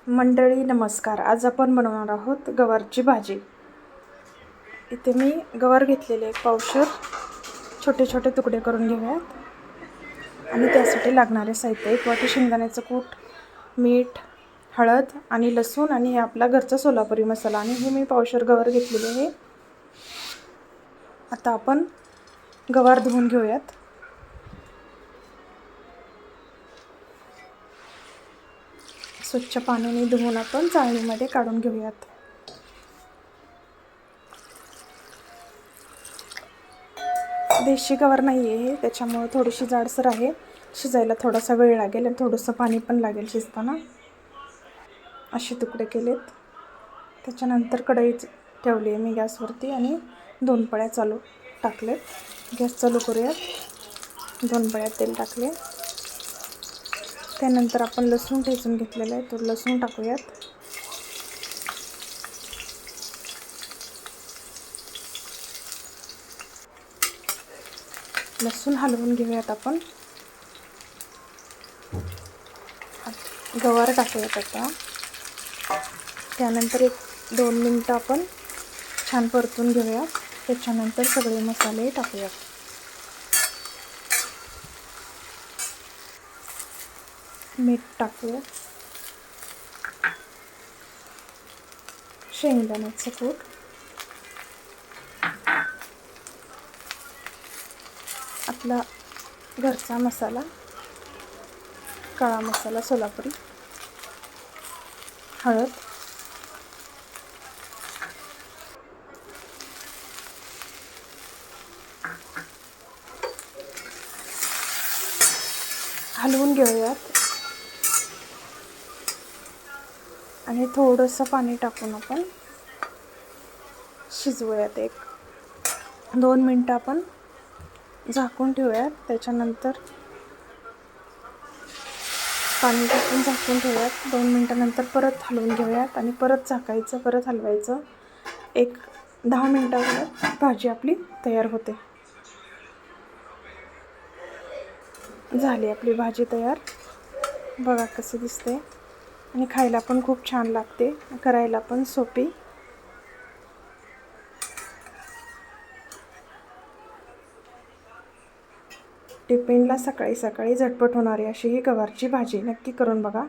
मंडळी नमस्कार. आज आपण बनवणार आहोत गवारची भाजी. इथे मी गवार घेतलेले एक पावशर छोटे छोटे तुकडे करून घेऊयात आणि त्यासाठी लागणारे साहित्य: 1 वाटी शेंगदाण्याचं कूट, मीठ, हळद आणि लसूण आणि हे आपला घरचा सोलापुरी मसाला. आणि हे मी पावशर गवार घेतलेले आहे. आता आपण गवार धुवून घेऊयात. स्वच्छ पाण्याने धुवून आपण चाळणीमध्ये काढून घेऊयात. देशी गवार नाही आहे, त्याच्यामुळे थोडीशी जाडसर आहे. शिजायला थोडासा वेळ लागेल आणि थोडंसं पाणी पण लागेल शिजताना. असे तुकडे केलेत. त्याच्यानंतर कढई ठेवली आहे मी गॅसवरती आणि 2 पळ्या टाकलेत. गॅस चालू करूयात. 2 पळ्या तेल टाकले. त्यानंतर आपण लसूण ठेचून घेतलेला आहे, तो लसूण टाकूयात. लसूण हलवून घेऊयात. आपण गवार टाकूयात आता. त्यानंतर 1-2 मिनटं आपण छान परतून घेऊयात. त्याच्यानंतर सगळे मसाले टाकूयात. मीठ टाकूयात. शेंगदाण्याचं कूट, आपला घरचा मसाला, काळा मसाला सोलापुरी, हळद, हलवून घेऊयात आणि थोडंसं पाणी टाकून आपण शिजवूयात. 1-2 मिनटं आपण झाकून ठेवूयात. त्याच्यानंतर पाणी टाकून झाकून ठेवूयात. 2 मिनटानंतर परत हलवून घेऊयात आणि परत झाकायचं, परत हलवायचं. 10 मिनटावर भाजी आपली तयार होते. झाली आपली भाजी तयार. बघा कशी दिसते आणि खायला पण खूप छान लागते, करायला पण सोपी. टिफिनला सकाळी सकाळी झटपट होणारी अशी ही गवारची भाजी नक्की करून बघा.